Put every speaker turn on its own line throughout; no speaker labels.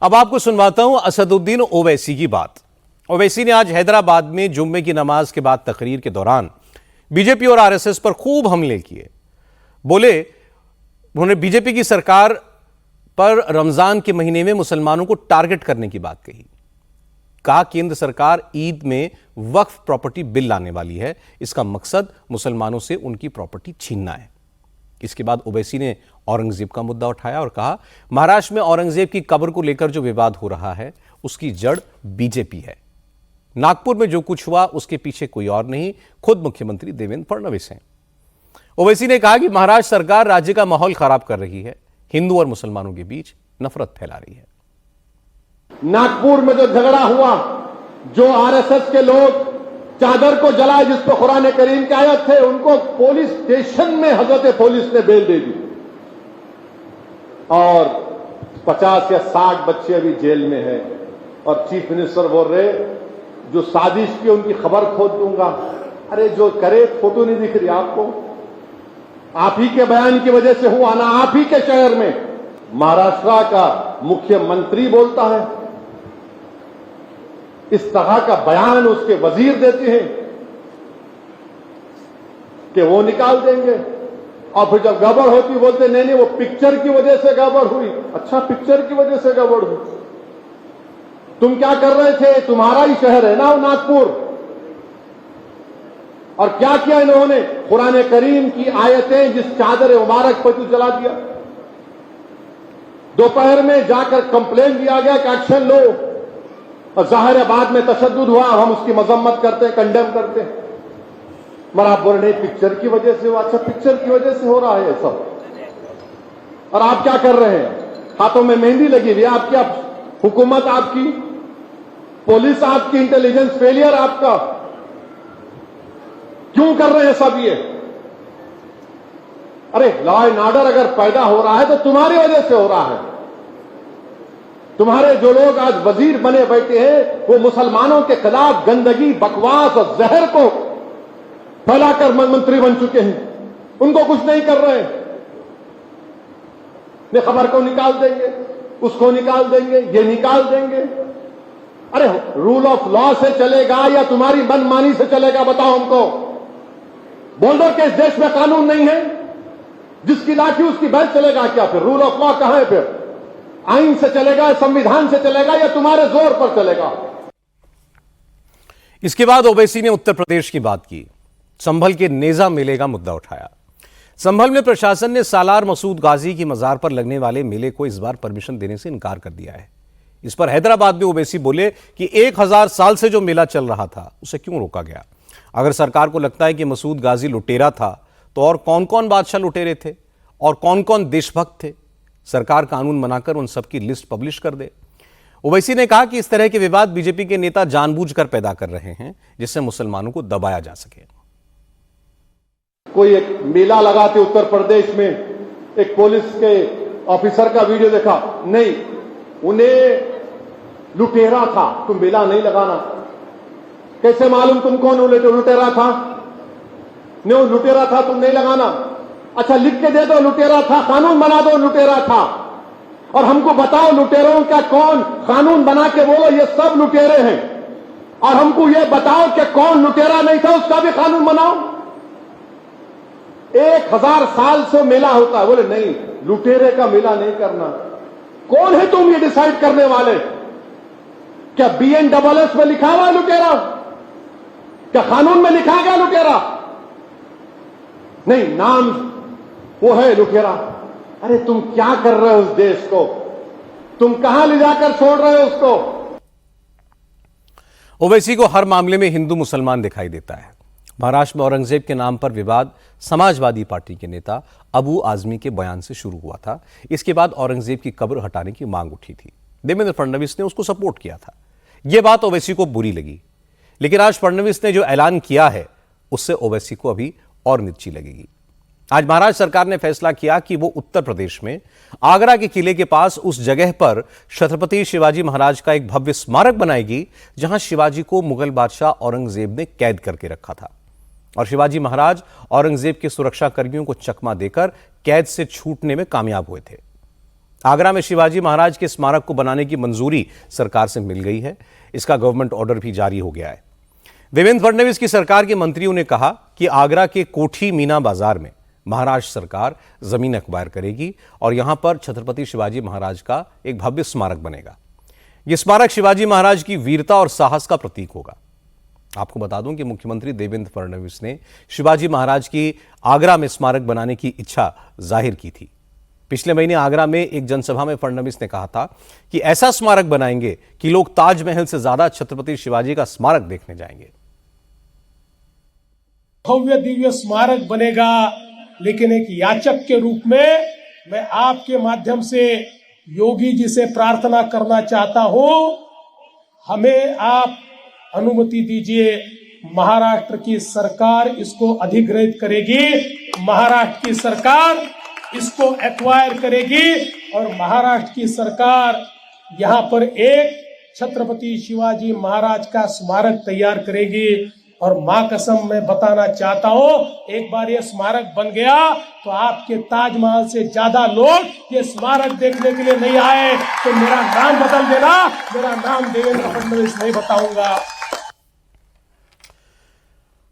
अब आपको सुनवाता हूं असदुद्दीन ओवैसी की बात। ओवैसी ने आज हैदराबाद में जुम्मे की नमाज के बाद तकरीर के दौरान बीजेपी और आरएसएस पर खूब हमले किए। बोले उन्होंने बीजेपी की सरकार पर रमजान के महीने में मुसलमानों को टारगेट करने की बात कही। कहा केंद्र सरकार ईद में वक्फ प्रॉपर्टी बिल लाने वाली है, इसका मकसद मुसलमानों से उनकी प्रॉपर्टी छीनना है। इसके बाद ओवैसी ने औरंगजेब का मुद्दा उठाया और कहा महाराष्ट्र में औरंगजेब की कब्र को लेकर जो विवाद हो रहा है उसकी जड़ बीजेपी है। नागपुर में जो कुछ हुआ उसके पीछे कोई और नहीं, खुद मुख्यमंत्री देवेंद्र फडणवीस हैं। ओवैसी ने कहा कि महाराष्ट्र सरकार राज्य का माहौल खराब कर रही है, हिंदू और मुसलमानों के बीच नफरत फैला रही है।
नागपुर में जो झगड़ा हुआ, जो आरएसएस के लोग चादर को जलाए जिस पर कुरान करीम की आयत थे, उनको पुलिस स्टेशन में हजरत पुलिस ने बेल दे दी और 50 या 60 बच्चे अभी जेल में हैं। और चीफ मिनिस्टर बोल रहे जो साजिश की उनकी खबर खोद दूंगा। अरे जो करे, फोटो नहीं दिख रही आपको? आप ही के बयान की वजह से हुआ ना। आप ही के शहर में महाराष्ट्र का मुख्यमंत्री बोलता है, इस तरह का बयान उसके वजीर देते हैं कि वो निकाल देंगे, और फिर जब गड़बड़ होती बोलते नहीं नहीं वो पिक्चर की वजह से गड़बड़ हुई। अच्छा, पिक्चर की वजह से गड़बड़ हुई? तुम क्या कर रहे थे? तुम्हारा ही शहर है ना वो नागपुर। और क्या किया इन्होंने? कुरान करीम की आयतें जिस चादर मुबारक पर तू जला दिया। दोपहर में जाकर कंप्लेन दिया गया कि एक्शन लो, और जाहिर है बाद में तशद्दुद हुआ, हम उसकी मजम्मत करते हैं, कंडेम करते हैं। मगर आप बोल रहे पिक्चर की वजह से हुआ। अच्छा, पिक्चर की वजह से हो रहा है सब। और आप क्या कर रहे हैं? हाथों में मेहंदी लगी हुई है आपकी। आप हुकूमत आपकी, पुलिस आपकी, इंटेलिजेंस फेलियर आपका। क्यों कर रहे हैं सब ये? अरे लॉ एंड ऑर्डर अगर पैदा हो रहा है तो तुम्हारी वजह से हो रहा है। तुम्हारे जो लोग आज वजीर बने बैठे हैं वो मुसलमानों के खिलाफ गंदगी, बकवास और जहर को फैलाकर मंत्री बन चुके हैं। उनको कुछ नहीं कर रहे हैं। ये खबर को निकाल देंगे, उसको निकाल देंगे, ये निकाल देंगे। अरे रूल ऑफ लॉ से चलेगा या तुम्हारी मनमानी से चलेगा? बताओ हमको। बोल दो कि इस देश में कानून नहीं है, जिसकी लाठी उसकी बैल चलेगा क्या? फिर रूल ऑफ लॉ कहां है? फिर आइन से चलेगा, संविधान से चलेगा, या तुम्हारे जोर पर चलेगा?
इसके बाद ओवैसी ने उत्तर प्रदेश की बात की। संभल के नेजा मेले का मुद्दा उठाया। संभल में प्रशासन ने सालार मसूद गाजी की मजार पर लगने वाले मेले को इस बार परमिशन देने से इनकार कर दिया है। इस पर हैदराबाद में ओवैसी बोले कि 1000 साल से जो मेला चल रहा था उसे क्यों रोका गया? अगर सरकार को लगता है कि मसूद गाजी लुटेरा था तो और कौन कौन बादशाह लुटेरे थे और कौन कौन देशभक्त थे? सरकार कानून बनाकर उन सबकी लिस्ट पब्लिश कर दे। ओवैसी ने कहा कि इस तरह के विवाद बीजेपी के नेता जानबूझकर पैदा कर रहे हैं जिससे मुसलमानों को दबाया जा सके।
कोई एक मेला लगाते उत्तर प्रदेश में, एक पुलिस के ऑफिसर का वीडियो देखा, नहीं उन्हें लुटेरा था, तुम मेला नहीं लगाना। कैसे मालूम तुम कौन लुटेरा था? नहीं लुटेरा था, तुम नहीं लगाना। अच्छा, लिख के दे दो लुटेरा था, कानून बना दो लुटेरा था, और हमको बताओ लुटेरों का कौन, कानून बना के बोलो ये सब लुटेरे हैं, और हमको ये बताओ कि कौन लुटेरा नहीं था उसका भी कानून बनाओ। 1000 साल से मेला होता है, बोले नहीं लुटेरे का मेला नहीं करना। कौन है तुम ये डिसाइड करने वाले? क्या BNSS में लिखा हुआ है लुटेरा? क्या कानून में लिखा गया लुटेरा? नहीं, नाम वो है लुटेरा। अरे तुम क्या कर रहे हो उस देश को? तुम कहां ले जाकर छोड़ रहे हो उसको?
ओवैसी को हर मामले में हिंदू मुसलमान दिखाई देता है। महाराष्ट्र में औरंगजेब के नाम पर विवाद समाजवादी पार्टी के नेता अबू आजमी के बयान से शुरू हुआ था। इसके बाद औरंगजेब की कब्र हटाने की मांग उठी थी। देवेंद्र फडणवीस ने उसको सपोर्ट किया था। यह बात ओवैसी को बुरी लगी, लेकिन आज फडणवीस ने जो ऐलान किया है उससे ओवैसी को अभी और मिर्ची लगेगी। आज महाराष्ट्र सरकार ने फैसला किया कि वो उत्तर प्रदेश में आगरा के किले के पास उस जगह पर छत्रपति शिवाजी महाराज का एक भव्य स्मारक बनाएगी जहां शिवाजी को मुगल बादशाह औरंगजेब ने कैद करके रखा था। और शिवाजी महाराज औरंगजेब के सुरक्षा कर्मियों को चकमा देकर कैद से छूटने में कामयाब हुए थे। आगरा में शिवाजी महाराज के स्मारक को बनाने की मंजूरी सरकार से मिल गई है। इसका गवर्नमेंट ऑर्डर भी जारी हो गया है। देवेंद्र फडणवीस की सरकार के मंत्रियों ने कहा कि आगरा के कोठी मीना बाजार में महाराष्ट्र सरकार जमीन एक्वायर करेगी और यहां पर छत्रपति शिवाजी महाराज का एक भव्य स्मारक बनेगा। यह स्मारक शिवाजी महाराज की वीरता और साहस का प्रतीक होगा। आपको बता दूं कि मुख्यमंत्री देवेंद्र फडणवीस ने शिवाजी महाराज की आगरा में स्मारक बनाने की इच्छा जाहिर की थी। पिछले महीने आगरा में एक जनसभा में फडणवीस ने कहा था कि ऐसा स्मारक बनाएंगे कि लोग ताजमहल से ज्यादा छत्रपति शिवाजी का स्मारक देखने जाएंगे।
भव्य दिव्य स्मारक बनेगा, लेकिन एक याचक के रूप में मैं आपके माध्यम से योगी जी से प्रार्थना करना चाहता हूं, हमें आप अनुमति दीजिए। महाराष्ट्र की सरकार इसको अधिग्रहित करेगी, महाराष्ट्र की सरकार इसको एक्वायर करेगी और महाराष्ट्र की सरकार यहां पर एक छत्रपति शिवाजी महाराज का स्मारक तैयार करेगी। और मां कसम मैं बताना चाहता हूं, एक बार ये स्मारक बन गया तो आपके ताजमहल से ज्यादा लोग ये स्मारक देखने के लिए नहीं आए तो मेरा नाम बदल देना, मेरा नाम देवेंद्र फडणवीस नहीं बताऊंगा।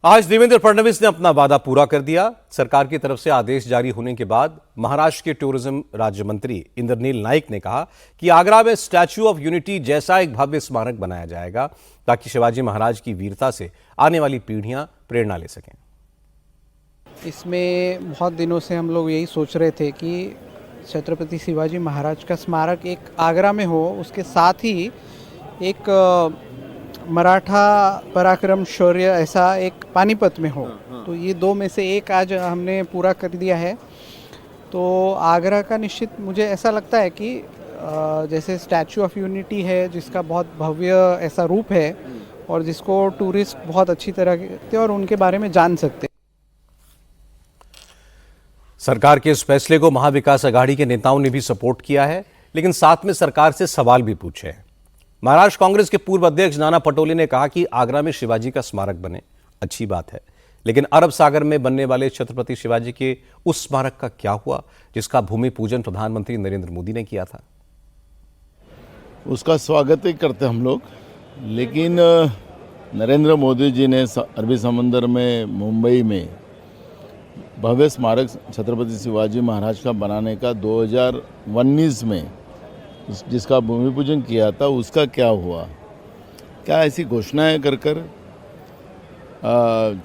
आज देवेंद्र फडणवीस ने अपना वादा पूरा कर दिया। सरकार की तरफ से आदेश जारी होने के बाद महाराष्ट्र के टूरिज्म राज्य मंत्री इंद्रनील नाइक ने कहा कि आगरा में स्टैच्यू ऑफ यूनिटी जैसा एक भव्य स्मारक बनाया जाएगा ताकि शिवाजी महाराज की वीरता से आने वाली पीढ़ियां प्रेरणा ले सकें।
इसमें बहुत दिनों से हम लोग यही सोच रहे थे कि छत्रपति शिवाजी महाराज का स्मारक एक आगरा में हो, उसके साथ ही एक मराठा पराक्रम शौर्य ऐसा एक पानीपत में हो। तो ये दो में से एक आज हमने पूरा कर दिया है। तो आगरा का निश्चित मुझे ऐसा लगता है कि जैसे स्टैच्यू ऑफ यूनिटी है जिसका बहुत भव्य ऐसा रूप है और जिसको टूरिस्ट बहुत अच्छी तरह के और उनके बारे में जान सकते हैं।
सरकार के इस फैसले को महाविकास अघाड़ी के नेताओं ने भी सपोर्ट किया है, लेकिन साथ में सरकार से सवाल भी पूछे हैं। महाराष्ट्र कांग्रेस के पूर्व अध्यक्ष नाना पटोले ने कहा कि आगरा में शिवाजी का स्मारक बने, अच्छी बात है, लेकिन अरब सागर में बनने वाले छत्रपति शिवाजी के उस स्मारक का क्या हुआ जिसका भूमि पूजन प्रधानमंत्री नरेंद्र मोदी ने किया था?
उसका स्वागत ही करते हम लोग, लेकिन नरेंद्र मोदी जी ने अरबी समंदर में मुंबई में भव्य स्मारक छत्रपति शिवाजी महाराज का बनाने का 2019 में जिसका भूमि पूजन किया था, उसका क्या हुआ? क्या ऐसी घोषणाएं कर कर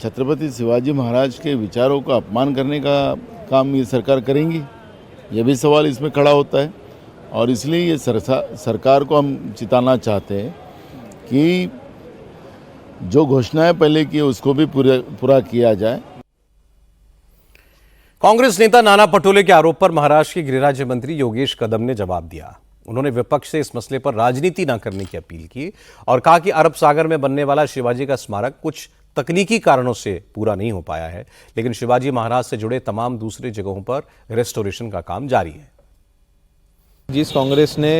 छत्रपति शिवाजी महाराज के विचारों का अपमान करने का काम ये सरकार करेंगी? ये भी सवाल इसमें खड़ा होता है। और इसलिए ये सरकार को हम चिताना चाहते हैं कि जो घोषणाएं पहले की उसको भी पूरा किया जाए।
कांग्रेस नेता नाना पटोले के आरोप पर महाराष्ट्र के गृह राज्य मंत्री योगेश कदम ने जवाब दिया। उन्होंने विपक्ष से इस मसले पर राजनीति न करने की अपील की और कहा कि अरब सागर में बनने वाला शिवाजी का स्मारक कुछ तकनीकी कारणों से पूरा नहीं हो पाया है, लेकिन शिवाजी महाराज से जुड़े तमाम दूसरी जगहों पर रेस्टोरेशन का काम जारी है।
जिस कांग्रेस ने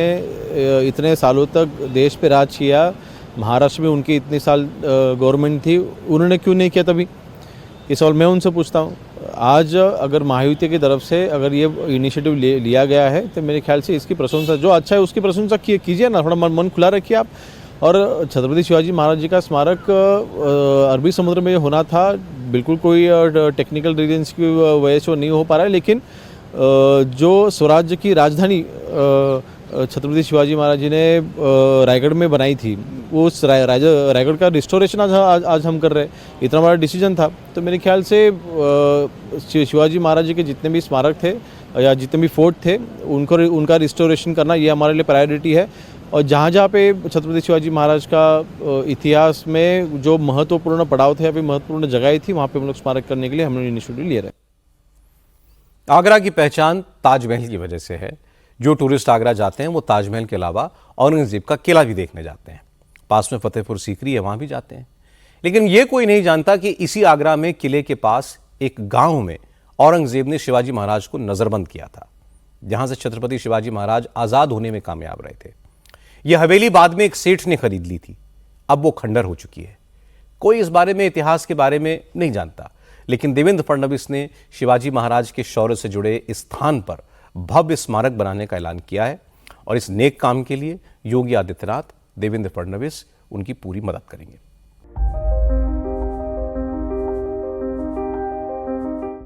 इतने सालों तक देश पे राज किया, महाराष्ट्र में उनकी इतने साल गवर्नमेंट थी, उन्होंने क्यों नहीं किया तभी? ये सवाल मैं उनसे पूछता हूँ। आज अगर महायुति की तरफ से अगर ये इनिशिएटिव लिया गया है तो मेरे ख्याल से इसकी प्रशंसा, जो अच्छा है उसकी प्रशंसा कीजिए ना, थोड़ा मन खुला रखिए आप। और छत्रपति शिवाजी महाराज जी का स्मारक अरबी समुद्र में होना था, बिल्कुल कोई टेक्निकल रीजन्स की वजह से नहीं हो पा रहा है, लेकिन जो स्वराज्य की राजधानी छत्रपति शिवाजी महाराज जी ने रायगढ़ में बनाई थी, उस रायगढ़ का रिस्टोरेशन आज हम कर रहे हैं। इतना बड़ा डिसीजन था, तो मेरे ख्याल से शिवाजी महाराज जी के जितने भी स्मारक थे या जितने भी फोर्ट थे उनका रिस्टोरेशन करना ये हमारे लिए प्रायोरिटी है। और जहाँ जहाँ पे छत्रपति शिवाजी महाराज का इतिहास में जो महत्वपूर्ण पड़ाव थे या फिर महत्वपूर्ण जगहें थी, वहाँ पे हम लोग स्मारक करने के लिए हमने इनिशिएटिव ले रहे हैं।
आगरा की पहचान ताजमहल की वजह से है। जो टूरिस्ट आगरा जाते हैं वो ताजमहल के अलावा औरंगजेब का किला भी देखने जाते हैं। पास में फतेहपुर सीकरी है, वहां भी जाते हैं। लेकिन ये कोई नहीं जानता कि इसी आगरा में किले के पास एक गांव में औरंगजेब ने शिवाजी महाराज को नजरबंद किया था, जहां से छत्रपति शिवाजी महाराज आजाद होने में कामयाब रहे थे। यह हवेली बाद में एक सेठ ने खरीद ली थी, अब वो खंडर हो चुकी है। कोई इस बारे में, इतिहास के बारे में नहीं जानता, लेकिन देवेंद्र फडणवीस ने शिवाजी महाराज के शौर्य से जुड़े इस स्थान पर भव्य स्मारक बनाने का ऐलान किया है और इस नेक काम के लिए योगी आदित्यनाथ, देवेंद्र फडणवीस उनकी पूरी मदद करेंगे।